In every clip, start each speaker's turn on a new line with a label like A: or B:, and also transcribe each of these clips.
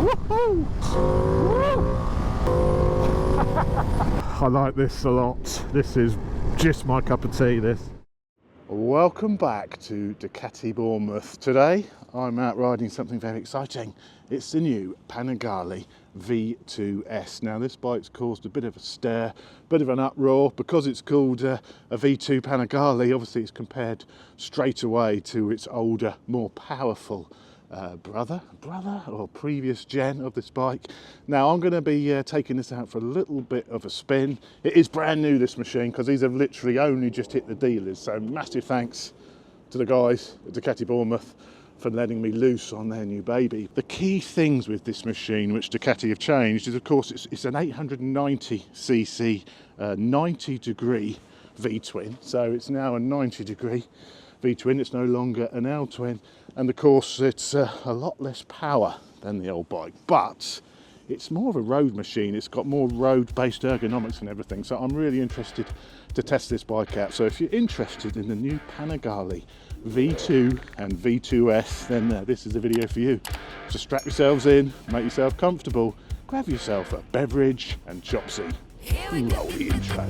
A: Woohoo! I like this a lot. This is just my cup of tea, this. Welcome back to Ducati Bournemouth. Today I'm out riding something very exciting. It's the new Panigale V2S. Now this bike's caused a bit of a stir, a bit of an uproar because it's called a V2 Panigale. Obviously it's compared straight away to its older, more powerful brother or previous gen of this bike. Now I'm going to be taking this out for a little bit of a spin. It is brand new, this machine, because these have literally only just hit the dealers, so massive thanks to the guys at Ducati Bournemouth for letting me loose on their new baby. The key things with this machine which Ducati have changed is, of course, it's an 890cc 90 degree V-twin, so it's now a 90 degree V-twin. It's no longer an L-twin, and of course it's a lot less power than the old bike, but it's more of a road machine. It's got more road-based ergonomics and everything, so I'm really interested to test this bike out. So if you're interested in the new Panigale V2 and V2S, then this is the video for you. So strap yourselves in, make yourself comfortable, grab yourself a beverage and chopsy. Roll the intro.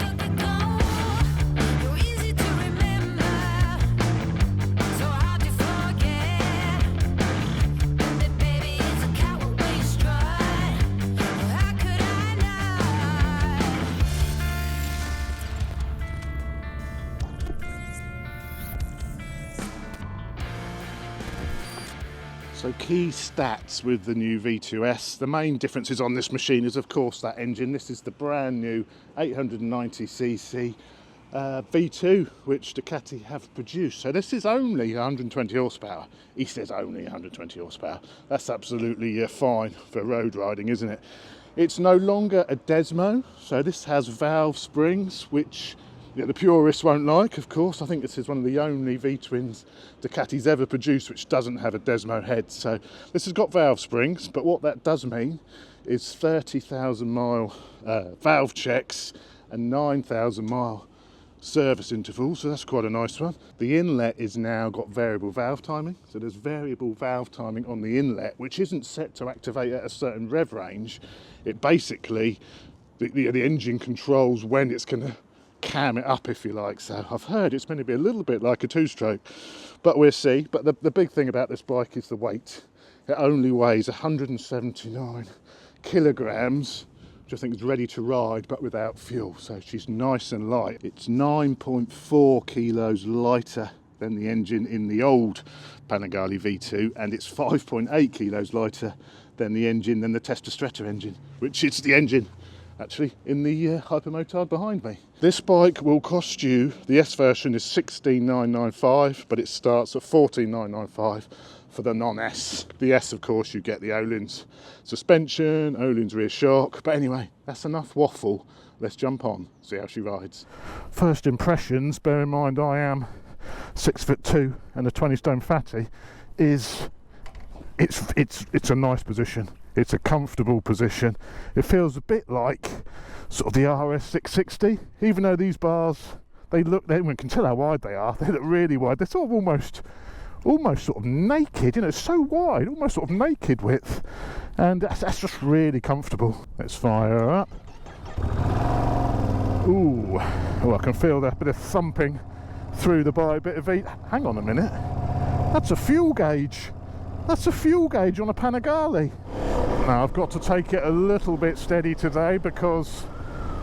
A: So key stats with the new V2S. The main differences on this machine is, of course, that engine. This is the brand new 890cc V2 which Ducati have produced. So this is only 120 horsepower. He says only 120 horsepower. That's absolutely fine for road riding, isn't it? It's no longer a Desmo, so this has valve springs, which the purists won't like, of course. I think this is one of the only V-twins Ducati's ever produced which doesn't have a Desmo head. So this has got valve springs, but what that does mean is 30,000 mile valve checks and 9,000 mile service intervals, so that's quite a nice one. The inlet is now got variable valve timing, so there's variable valve timing on the inlet, which isn't set to activate at a certain rev range. It basically, the engine controls when it's going to cam it up, if you like. So I've heard it's meant to be a little bit like a two-stroke, but we'll see. But the big thing about this bike is the weight. It only weighs 179 kilograms, which I think is ready to ride but without fuel, so she's nice and light. It's 9.4 kilos lighter than the engine in the old Panigale V2, and it's 5.8 kilos lighter than the Testa Stretta engine, which is the engine actually in the hypermotard behind me. This bike will cost you, the S version is 16,995, but it starts at 14,995 for the non-S. The S, of course, you get the Öhlins suspension, Öhlins rear shock. But anyway, that's enough waffle. Let's jump on, see how she rides. First impressions, bear in mind I am 6'2" and a 20 stone fatty, is it's a nice position. It's a comfortable position. It feels a bit like sort of the RS 660, even though these bars, everyone can tell how wide they are. They look really wide. They're sort of almost sort of naked, you know, it's so wide, almost sort of naked width, and that's just really comfortable. Let's fire her up. Ooh, oh, I can feel that bit of thumping through the bike, bit of heat. Hang on a minute, that's a fuel gauge. That's a fuel gauge on a Panigale. Now I've got to take it a little bit steady today because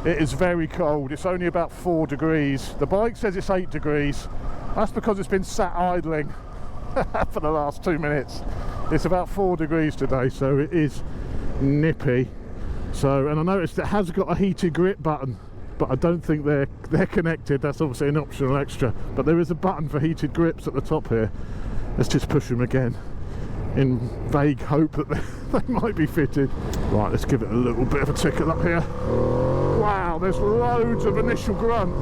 A: it is very cold. It's only about 4 degrees. The bike says it's 8 degrees. That's because it's been sat idling for the last 2 minutes. It's about 4 degrees today, so it is nippy. So, and I noticed it has got a heated grip button, but I don't think they're connected. That's obviously an optional extra, but there is a button for heated grips at the top here. Let's just push them again in vague hope that they might be fitted. Right, let's give it a little bit of a tickle up here. Wow, there's loads of initial grunt.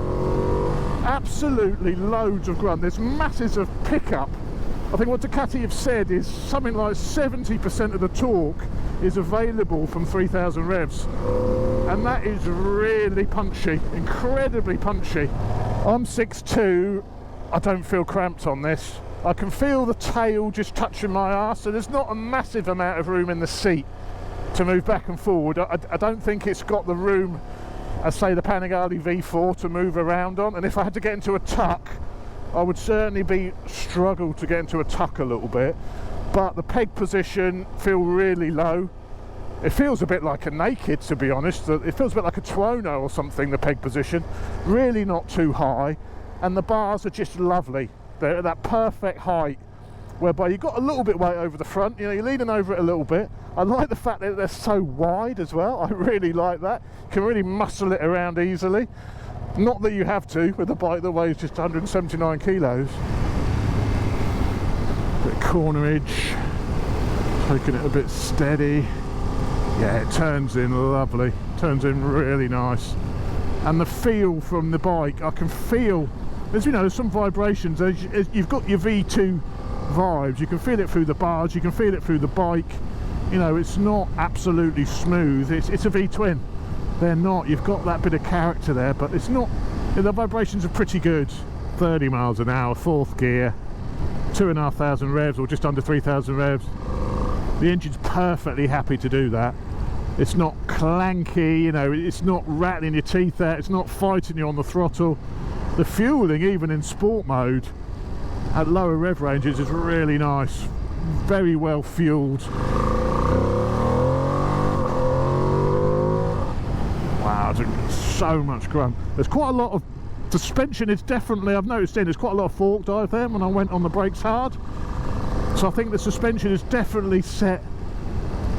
A: Absolutely loads of grunt. There's masses of pickup. I think what Ducati have said is something like 70% of the torque is available from 3,000 revs. And that is really punchy, incredibly punchy. I'm 6'2", I don't feel cramped on this. I can feel the tail just touching my arse, so there's not a massive amount of room in the seat. to move back and forward. I don't think it's got the room as, say, the Panigale V4 to move around on, and if I had to get into a tuck, I would certainly struggle to get into a tuck a little bit. But the peg position feel really low. It feels a bit like a naked, to be honest. It feels a bit like a Tuono or something, the peg position. Really not too high, and the bars are just lovely. They're at that perfect height, whereby you've got a little bit weight over the front, you know, you're leaning over it a little bit. I like the fact that they're so wide as well. I really like that. You can really muscle it around easily. Not that you have to with a bike that weighs just 179 kilos. Bit of cornerage, taking it a bit steady. Yeah, it turns in lovely, turns in really nice. And the feel from the bike, I can feel, there's, you know, there's some vibrations. You've got your V2 vibes, you can feel it through the bars, you can feel it through the bike. You know, it's not absolutely smooth, it's a V-twin. They're not, you've got that bit of character there, but it's not, the vibrations are pretty good. 30 miles an hour, 4th gear, 2,500 revs, or just under 3,000 revs. The engine's perfectly happy to do that. It's not clanky, you know, it's not rattling your teeth out, it's not fighting you on the throttle. The fueling, even in sport mode, at lower rev ranges, is really nice. Very well fueled. Wow, so much grunt. There's quite a lot of suspension. It's definitely, I've noticed there's quite a lot of fork dive there when I went on the brakes hard. So I think the suspension is definitely set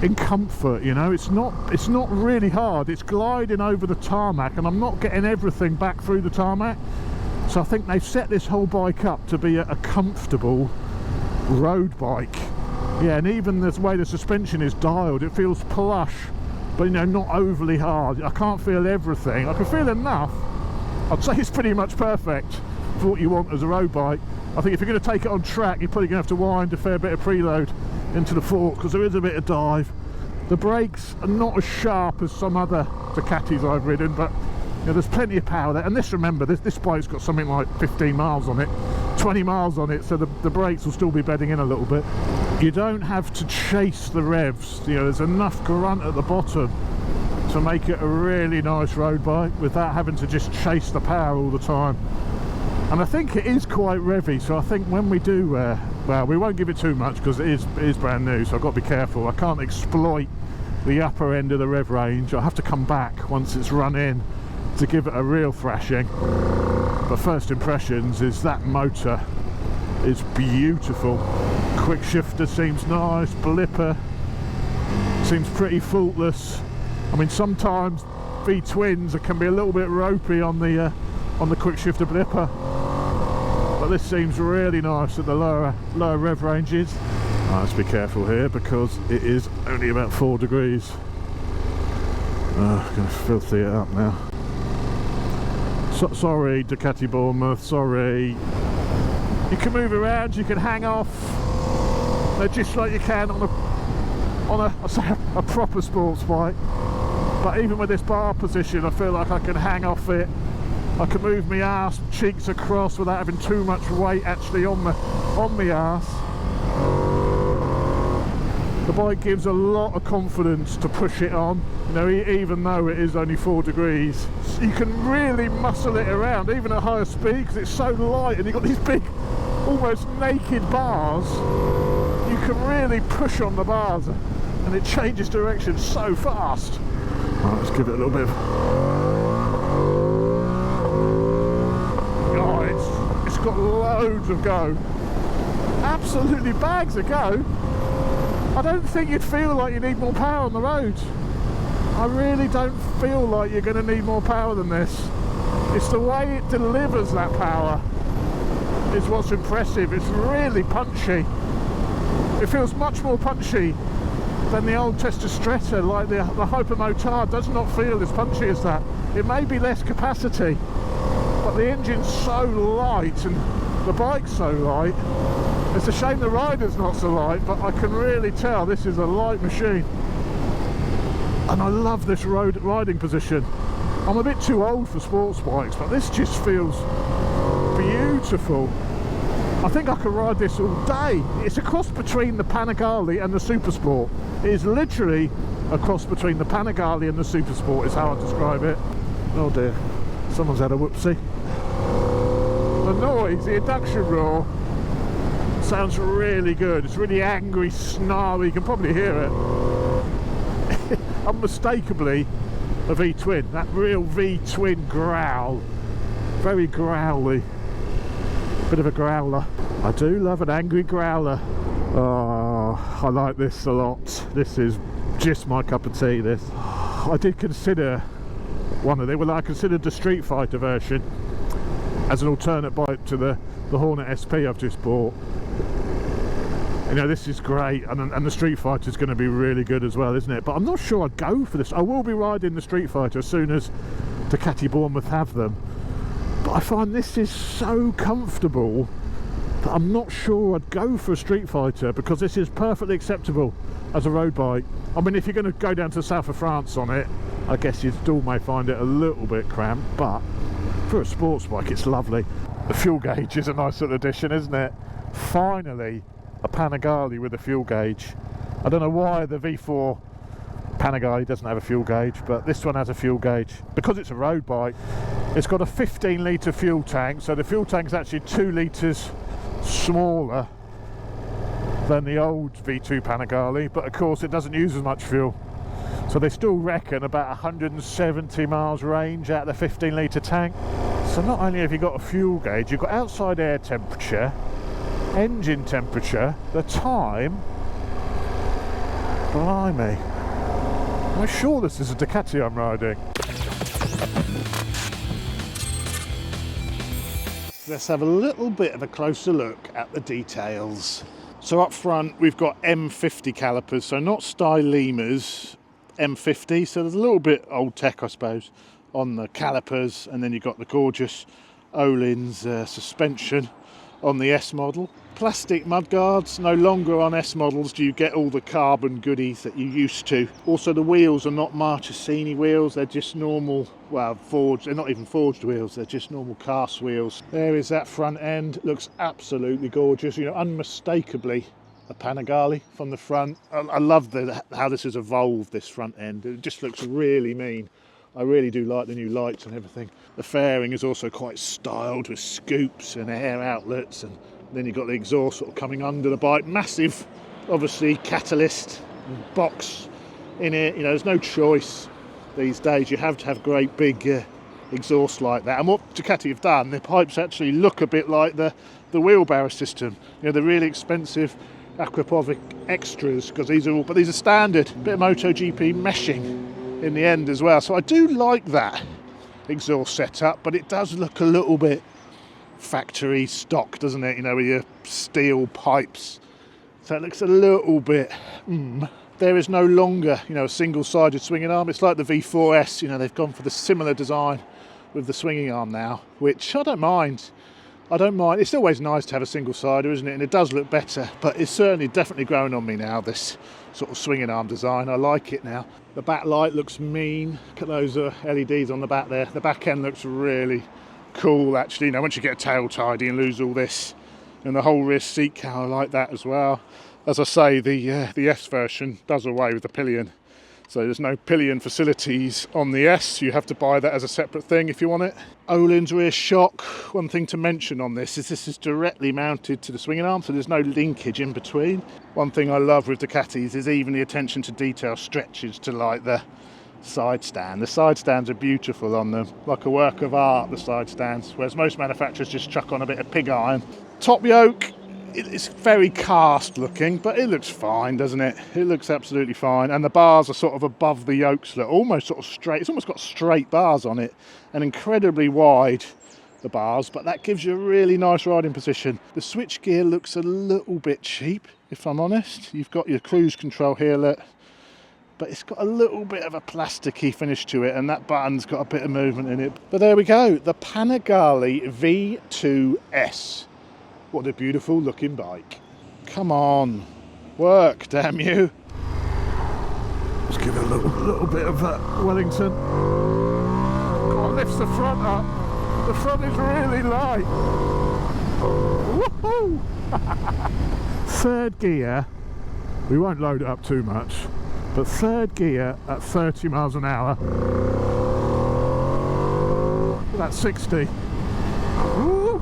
A: in comfort, you know. It's not really hard, it's gliding over the tarmac, and I'm not getting everything back through the tarmac. So I think they've set this whole bike up to be a comfortable road bike. Yeah, and even the way the suspension is dialed, it feels plush, but, you know, not overly hard. I can't feel everything. I can feel enough. I'd say it's pretty much perfect for what you want as a road bike. I think if you're going to take it on track, you're probably going to have to wind a fair bit of preload into the fork, because there is a bit of dive. The brakes are not as sharp as some other Ducatis I've ridden, but, you know, there's plenty of power there. And this, remember, this bike's got something like 15 miles on it, 20 miles on it, so the brakes will still be bedding in a little bit. You don't have to chase the revs, you know, there's enough grunt at the bottom to make it a really nice road bike without having to just chase the power all the time. And I think it is quite revvy, so I think when we do, well, we won't give it too much because it is brand new, so I've got to be careful. I can't exploit the upper end of the rev range. I'll have to come back once it's run in to give it a real thrashing. But first impressions is that motor is beautiful. Quick shifter seems nice, blipper seems pretty faultless. I mean, sometimes V-twins can be a little bit ropey on the quick shifter blipper, but this seems really nice at the lower rev ranges. Let's be careful here because it is only about 4 degrees. I'm going to filthy it up now. Sorry, Ducati Bournemouth, sorry. You can move around, you can hang off, just like you can on a proper sports bike. But even with this bar position, I feel like I can hang off it. I can move my arse cheeks across without having too much weight actually on my arse. The bike gives a lot of confidence to push it on, you know, even though it is only 4 degrees. You can really muscle it around, even at higher speed, because it's so light and you've got these big, almost naked bars. You can really push on the bars and it changes direction so fast. Right, let's give it a little bit of... Oh, it's got loads of go. Absolutely bags of go. I don't think you'd feel like you need more power on the road. I really don't feel like you're going to need more power than this. It's the way it delivers that power is what's impressive. It's really punchy. It feels much more punchy than the old Testastretta. Like the Hypermotard does not feel as punchy as that. It may be less capacity, but the engine's so light and the bike's so light. It's a shame the rider's not so light, but I can really tell this is a light machine. And I love this riding position. I'm a bit too old for sports bikes, but this just feels beautiful. I think I could ride this all day. It's a cross between the Panigale and the Super Sport. It is literally a cross between the Panigale and the Supersport is how I describe it. Oh dear, someone's had a whoopsie. The noise, the induction roar, sounds really good. It's really angry, snarly, you can probably hear it. Unmistakably a V-twin, that real V-twin growl. Very growly, bit of a growler. I do love an angry growler. Oh, I like this a lot. This is just my cup of tea, this. I did consider one of them. Well, I considered the Street Fighter version as an alternate bike to the Hornet SP I've just bought. You know, this is great, and the Street Fighter is going to be really good as well, isn't it? But I'm not sure I'd go for this. I will be riding the Street Fighter as soon as Ducati Bournemouth have them. But I find this is so comfortable that I'm not sure I'd go for a Street Fighter, because this is perfectly acceptable as a road bike. I mean, if you're going to go down to the south of France on it, I guess you still may find it a little bit cramped, but for a sports bike it's lovely. The fuel gauge is a nice little addition, isn't it? Finally a Panigale with a fuel gauge. I don't know why the V4 Panigale doesn't have a fuel gauge, but this one has a fuel gauge. Because it's a road bike, it's got a 15 litre fuel tank, so the fuel tank is actually 2 litres smaller than the old V2 Panigale, but of course it doesn't use as much fuel. So they still reckon about 170 miles range out of the 15 litre tank. So not only have you got a fuel gauge, you've got outside air temperature, engine temperature, the time. Blimey. Am I sure this is a Ducati I'm riding? Let's have a little bit of a closer look at the details. So up front we've got M50 calipers, so not Stylemas, M50, so there's a little bit old tech I suppose on the calipers, and then you've got the gorgeous Öhlins suspension on the S model. Plastic mudguards, no longer on S models do you get all the carbon goodies that you used to. Also the wheels are not Marchesini wheels, they're just normal, well, forged, they're not even forged wheels, they're just normal cast wheels. There is that front end, looks absolutely gorgeous, you know, unmistakably a Panigale from the front. I love how this has evolved, this front end. It just looks really mean. I really do like the new lights and everything. The fairing is also quite styled with scoops and air outlets, and then you've got the exhaust sort of coming under the bike. Massive, obviously, catalyst box in it. You know, there's no choice these days. You have to have great big exhaust like that. And what Ducati have done, their pipes actually look a bit like the wheelbarrow system. You know, the really expensive Aquapovic extras, because these are standard. Bit of MotoGP meshing in the end as well. So I do like that exhaust setup, but it does look a little bit factory stock, doesn't it? You know, with your steel pipes. So it looks a little bit There is no longer, you know, a single-sided swinging arm. It's like the V4S, you know, they've gone for the similar design with the swinging arm now, which I don't mind. It's always nice to have a single-sider, isn't it? And it does look better, but it's certainly definitely growing on me now, this sort of swinging arm design. I like it now. The back light looks mean. Look at those LEDs on the back there. The back end looks really cool, actually. You know, once you get a tail tidy and lose all this, and the whole rear seat cowl, I like that as well. As I say, the S version does away with the pillion. So there's no pillion facilities on the S. You have to buy that as a separate thing if you want it. Öhlins rear shock. One thing to mention on this is directly mounted to the swinging arm, so there's no linkage in between. One thing I love with Ducatis is even the attention to detail stretches to like the side stand. The side stands are beautiful on them, like a work of art, the side stands, whereas most manufacturers just chuck on a bit of pig iron. Top yoke. It's very cast looking, but it looks fine, doesn't it? It looks absolutely fine. And the bars are sort of above the yoke slit, almost sort of straight. It's almost got straight bars on it, and incredibly wide, the bars, but that gives you a really nice riding position. The switch gear looks a little bit cheap, if I'm honest. You've got your cruise control here, look, but it's got a little bit of a plasticky finish to it, and that button's got a bit of movement in it. But there we go, the Panigale V2S. What a beautiful looking bike. Come on, work, damn you. Let's give it a little bit of Wellington. Come on, lifts the front up. The front is really light. Woohoo! Third gear. We won't load it up too much, But third gear at 30 miles an hour, that's 60. Woo!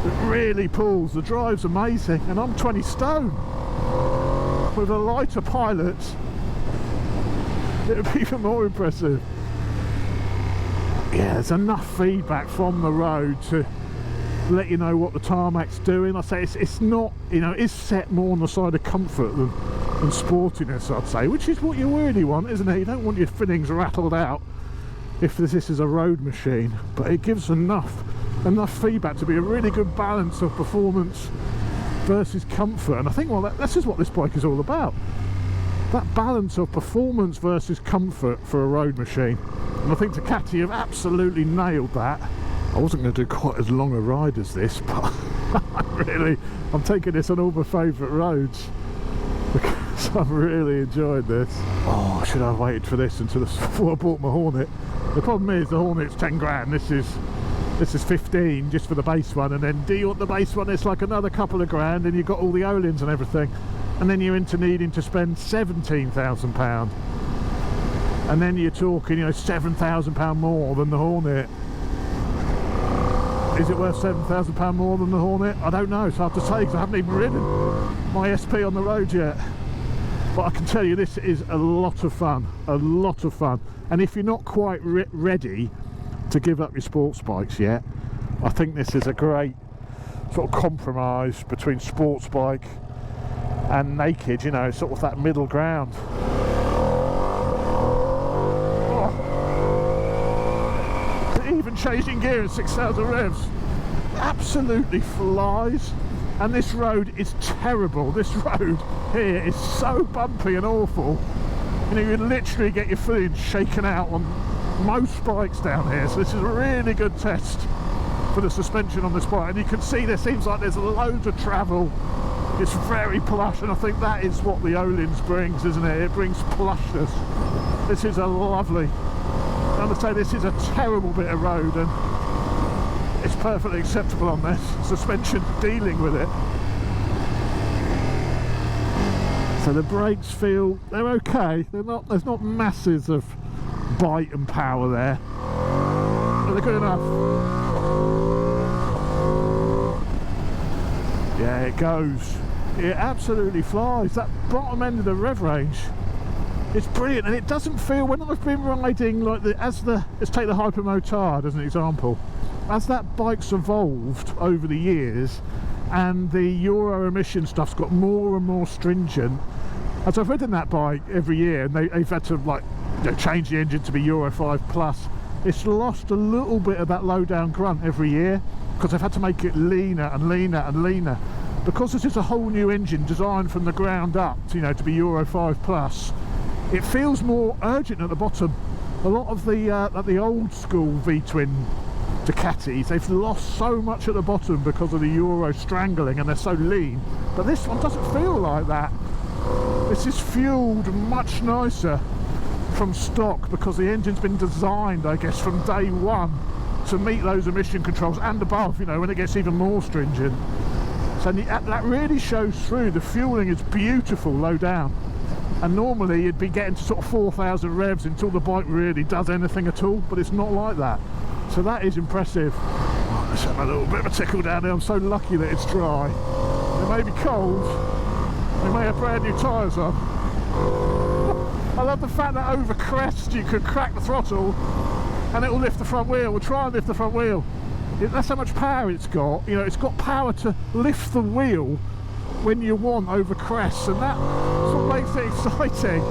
A: It really pulls. The drive's amazing, and I'm 20 stone. With a lighter Pilot, it would be even more impressive. Yeah, there's enough feedback from the road to let you know what the tarmac's doing. I say it's not, you know, it's set more on the side of comfort than sportiness, I'd say, which is what you really want, isn't it? You don't want your fittings rattled out if this is a road machine, but it gives enough feedback to be a really good balance of performance versus comfort. And I think, well, this is what this bike is all about, that balance of performance versus comfort for a road machine. And I think Ducati have absolutely nailed that. I wasn't going to do quite as long a ride as this, but I'm taking this on all my favourite roads because I'm really enjoying this. Oh, I should have waited for this before I bought my Hornet. The problem is the Hornet's 10 grand, this is 15 just for the base one, and then do you want the base one, it's like another couple of grand, and you've got all the O-lins and everything, and then you're into needing to spend £17,000, and then you're talking, you know, £7,000 more than the Hornet. Is it worth £7,000 more than the Hornet? I don't know, it's hard to say because I haven't even ridden my SP on the road yet. But I can tell you this is a lot of fun, and if you're not quite ready to give up your sports bikes yet, I think this is a great sort of compromise between sports bike and naked, you know, sort of that middle ground. Even changing gear at 6,000 revs absolutely flies. And this road is terrible. This road here is so bumpy and awful, you know, you literally get your feet shaken out on most bikes down here. So this is a really good test for the suspension on this bike, and you can see there seems like there's loads of travel. It's very plush, and I think that is what the O-lins brings, isn't it? It brings plushness. This is a lovely, I'm going to say this is a terrible bit of road, and it's perfectly acceptable on this suspension dealing with it. So the brakes feel, they're okay. There's not masses of bite and power there, but they're good enough. Yeah, it goes. It absolutely flies. That bottom end of the rev range, it's brilliant, and it doesn't feel, when I've been riding like let's take the Hyper Motard as an example. As that bike's evolved over the years and the Euro emission stuff's got more and more stringent, as I've ridden that bike every year, and they've had to, like, you know, change the engine to be Euro 5 plus, it's lost a little bit of that low down grunt every year because they've had to make it leaner and leaner and leaner. Because this is a whole new engine designed from the ground up, you know, to be Euro 5 plus, it feels more urgent at the bottom. A lot of the like the old school V-twin Ducatis, they've lost so much at the bottom because of the Euro strangling, and they're so lean. But this one doesn't feel like that. This is fueled much nicer from stock because the engine's been designed, I guess, from day one to meet those emission controls and above, you know, when it gets even more stringent. So that really shows through. The fueling is beautiful low down, and normally you'd be getting to sort of 4,000 revs until the bike really does anything at all, but it's not like that. So that is impressive. Oh, let's have a little bit of a tickle down there. I'm so lucky that it's dry. It may be cold, they may have brand new tyres on. I love the fact that over crest you could crack the throttle and it will lift the front wheel. We'll try and lift the front wheel. That's how much power it's got. You know, it's got power to lift the wheel when you want over crests, and that's what makes it exciting.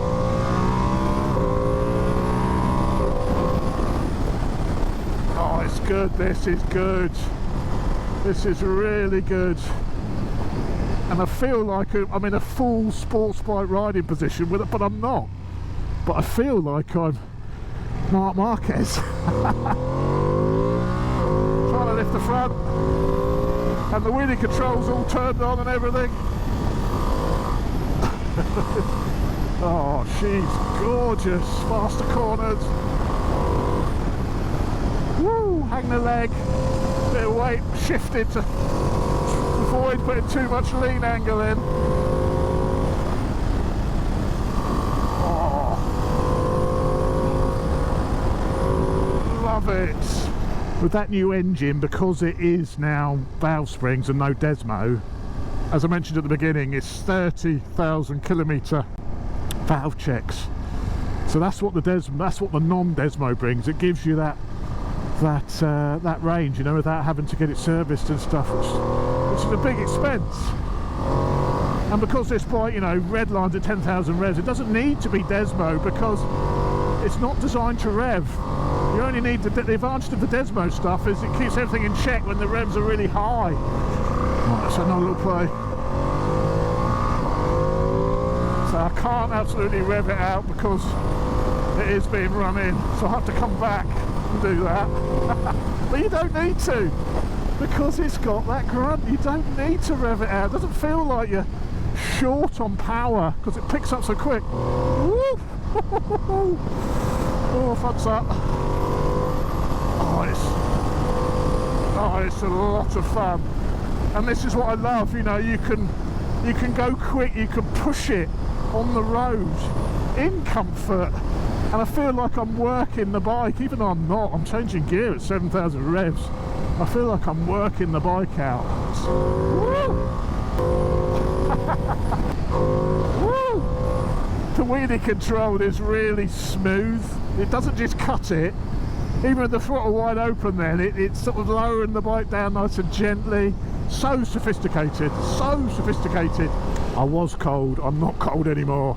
A: Oh, it's good. This is good. This is really good. And I feel like I'm in a full sports bike riding position with it, but I'm not. But I feel like I'm Marc Marquez. Trying to lift the front, and the wheelie controls all turned on and everything. Oh, she's gorgeous. Faster corners. Woo! Hang the leg. Bit of weight shifted to avoid putting too much lean angle in. love it. With that new engine, because it is now valve springs and no Desmo, as I mentioned at the beginning, it's 30,000 kilometre valve checks. So that's what the non-Desmo brings. It gives you that range, you know, without having to get it serviced and stuff, which is a big expense. And because this bike, you know, redlines at 10,000 revs, it doesn't need to be Desmo because it's not designed to rev. You only need the advantage of the Desmo stuff is it keeps everything in check when the revs are really high. Right, let's have another little play. So I can't absolutely rev it out because it is being run in, so I have to come back and do that. But you don't need to, because it's got that grunt. You don't need to rev it out. It doesn't feel like you're short on power because it picks up so quick. Woo! Oh, thumbs up. Oh, it's a lot of fun. And this is what I love, you know, you can go quick, you can push it on the road in comfort. And I feel like I'm working the bike, even though I'm not. I'm changing gear at 7,000 revs. I feel like I'm working the bike out. Woo! Woo! The wheelie control is really smooth. It doesn't just cut it. Even with the throttle wide open then, it's sort of lowering the bike down nice and gently. So sophisticated, so sophisticated. I was cold, I'm not cold anymore.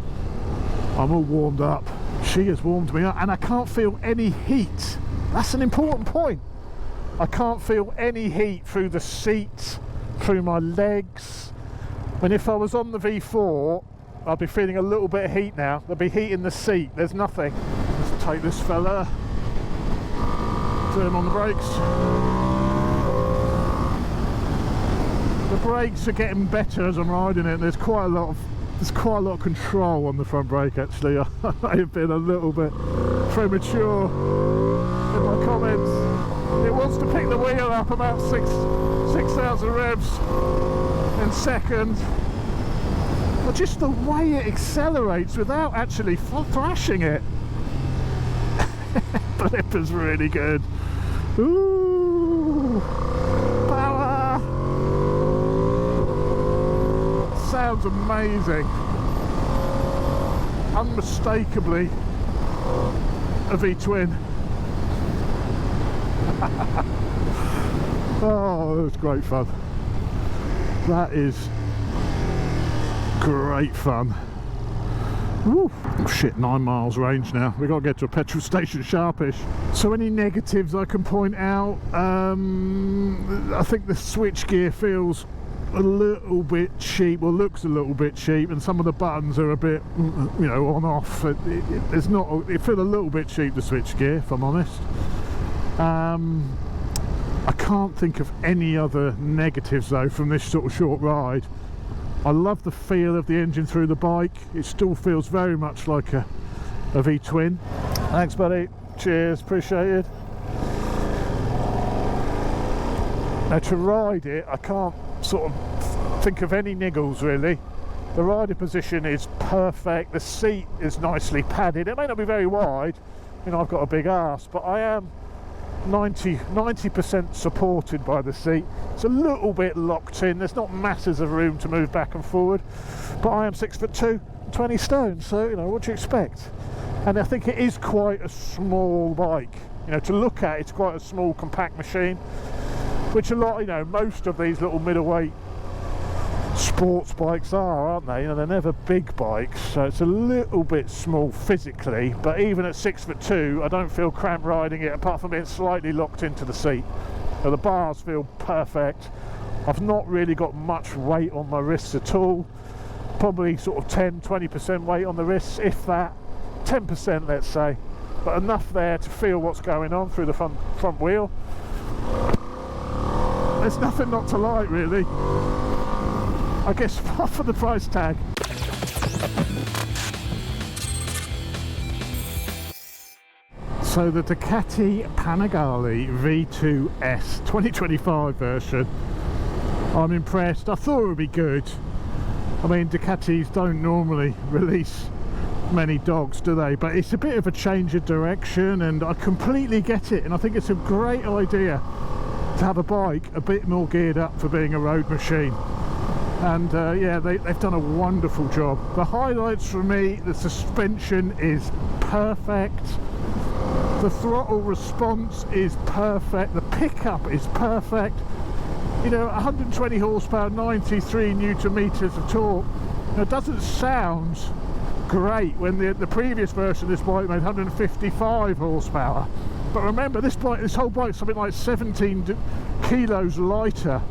A: I'm all warmed up. She has warmed me up and I can't feel any heat. That's an important point. I can't feel any heat through the seat, through my legs. And if I was on the V4, I'd be feeling a little bit of heat now. There'd be heat in the seat, there's nothing. Let's take this fella, turn on the brakes. The brakes are getting better as I'm riding it. There's quite a lot of control on the front brake actually. I have been a little bit premature in my comments. It wants to pick the wheel up about 6,000 revs in second. But just the way it accelerates without actually thrashing it. Blip is really good. Ooh, power! Sounds amazing. Unmistakably a V-twin. Oh, that was great fun. That is great fun. Woo. Oh shit, 9 miles range now. We've got to get to a petrol station sharpish. So any negatives I can point out, I think the switchgear feels a little bit cheap, or looks a little bit cheap, and some of the buttons are a bit, you know, on off. It feels a little bit cheap, the switchgear, if I'm honest. I can't think of any other negatives though from this sort of short ride. I love the feel of the engine through the bike. It still feels very much like a V-twin. Thanks buddy, cheers, appreciated. Now to ride it, I can't sort of think of any niggles really. The riding position is perfect, the seat is nicely padded. It may not be very wide, you know, I've got a big arse, but I am 90% supported by the seat. It's a little bit locked in, there's not masses of room to move back and forward, but I am 6'2", 20 stone, so you know, what do you expect? And I think it is quite a small bike, you know, to look at. It's quite a small compact machine, which a lot, you know, most of these little middleweight sports bikes are, aren't they? You know, they're never big bikes, so it's a little bit small physically, but even at 6'2", I don't feel cramped riding it, apart from being slightly locked into the seat. So the bars feel perfect. I've not really got much weight on my wrists at all, probably sort of 10-20% weight on the wrists, if that, 10% let's say, but enough there to feel what's going on through the front wheel. There's nothing not to like really, I guess, apart from the price tag. So the Ducati Panigale V2S 2025 version, I'm impressed. I thought it would be good. I mean, Ducatis don't normally release many dogs, do they? But it's a bit of a change of direction, and I completely get it, and I think it's a great idea to have a bike a bit more geared up for being a road machine. And yeah, they've done a wonderful job. The highlights for me, the suspension is perfect, the throttle response is perfect, the pickup is perfect. You know, 120 horsepower, 93 newton meters of torque. Now, it doesn't sound great when the previous version of this bike made 155 horsepower. But remember, this whole bike is something like 17 kilos lighter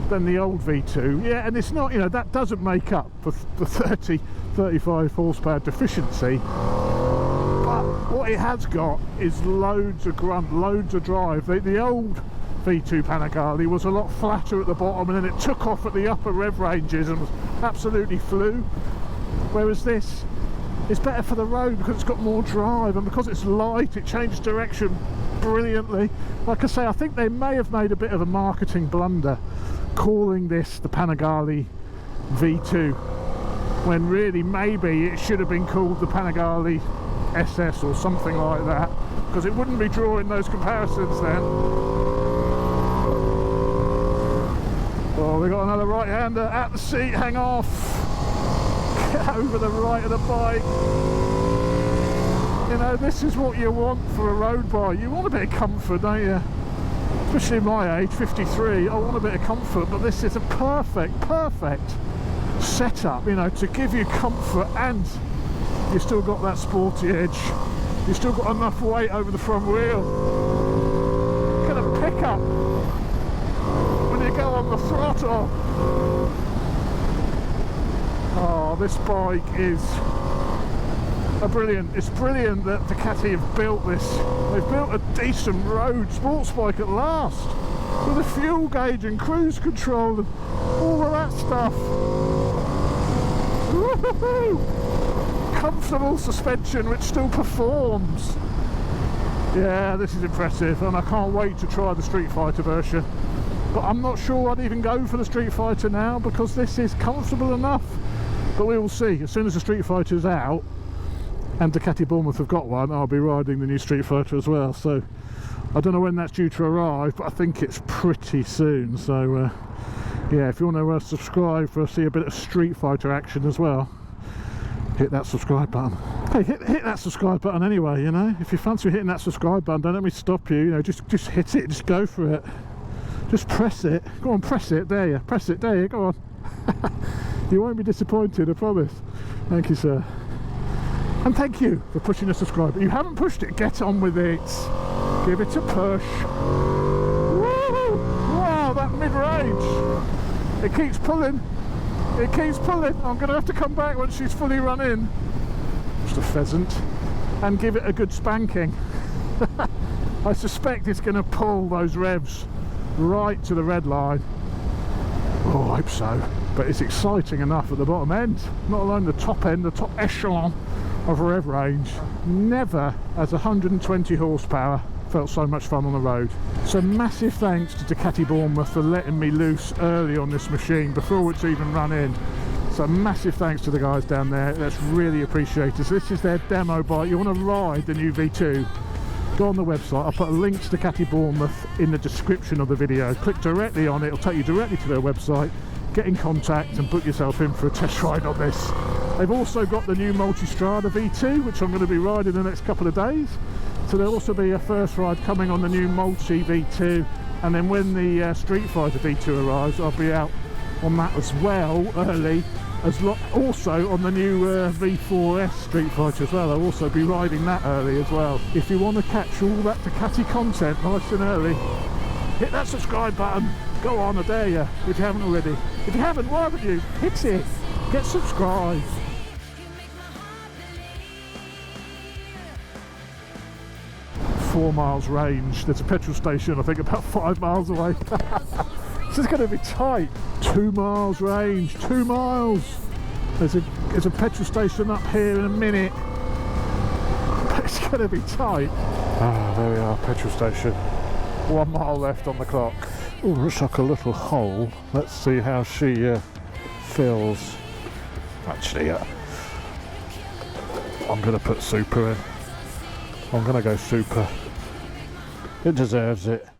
A: than the old V2. Yeah, and it's not, you know, that doesn't make up for the 35 horsepower deficiency. But what it has got is loads of grunt, loads of drive. The old V2 Panigale was a lot flatter at the bottom, and then it took off at the upper rev ranges and was absolutely flew. Whereas this is better for the road because it's got more drive, and because it's light, it changes direction brilliantly. Like I say, I think they may have made a bit of a marketing blunder calling this the Panigale V2, when really maybe it should have been called the Panigale SS or something like that, because it wouldn't be drawing those comparisons then. Oh, we got another right-hander at the seat, hang off. Get over the right of the bike. You know, this is what you want for a road bike. You want a bit of comfort, don't you? Especially my age, 53, I want a bit of comfort, but this is a perfect setup, you know, to give you comfort, and you've still got that sporty edge. You've still got enough weight over the front wheel. Look at the pickup when you go on the throttle. Oh, this bike is brilliant. It's brilliant that Ducati have built this. They've built a decent road sports bike at last, with a fuel gauge and cruise control and all of that stuff. Woohoo! Comfortable suspension which still performs. Yeah, this is impressive, and I can't wait to try the Street Fighter version. But I'm not sure I'd even go for the Street Fighter now, because this is comfortable enough. But we will see. As soon as the Street Fighter's out, and Ducati Bournemouth have got one, I'll be riding the new Street Fighter as well. So I don't know when that's due to arrive, but I think it's pretty soon. So yeah, if you want to subscribe for see a bit of Street Fighter action as well, hit that subscribe button. Hey, hit that subscribe button anyway, you know. If you fancy hitting that subscribe button, don't let me stop you, you know, just hit it, just go for it. Just press it. Go on, press it, there you, press it, there you, go on. You won't be disappointed, I promise. Thank you, sir. And thank you for pushing the subscribe. If you haven't pushed it, get on with it. Give it a push. Woo! Wow, that mid-range. It keeps pulling. It keeps pulling. I'm going to have to come back when she's fully run in. Just a pheasant. And give it a good spanking. I suspect it's going to pull those revs right to the red line. Oh, I hope so. But it's exciting enough at the bottom end. Not alone the top end, the top echelon of rev range. Never has 120 horsepower felt so much fun on the road. So massive thanks to Ducati Bournemouth for letting me loose early on this machine before it's even run in. So massive thanks to the guys down there, that's really appreciated. So this is their demo bike. You want to ride the new V2, go on the website. I'll put a link to Ducati Bournemouth in the description of the video. Click directly on it, it'll take you directly to their website. Get in contact and book yourself in for a test ride on this. They've also got the new Multistrada V2, which I'm going to be riding the next couple of days. So there'll also be a first ride coming on the new Multi V2, and then when the Street Fighter V2 arrives, I'll be out on that as well early, also on the new V4S Street Fighter as well. I'll also be riding that early as well. If you want to catch all that Ducati content nice and early, hit that subscribe button. Go on, I dare you, if you haven't already. If you haven't, why haven't you? Hit it. Get subscribed. .4 miles range. There's a petrol station, I think, about 5 miles away. This is going to be tight. 2 miles range. 2 miles. There's a petrol station up here in a minute. But it's going to be tight. Ah, there we are, petrol station. 1 mile left on the clock. Oh, looks like a little hole. Let's see how she fills. Actually, I I'm going to put super in. I'm going to go super. It deserves it.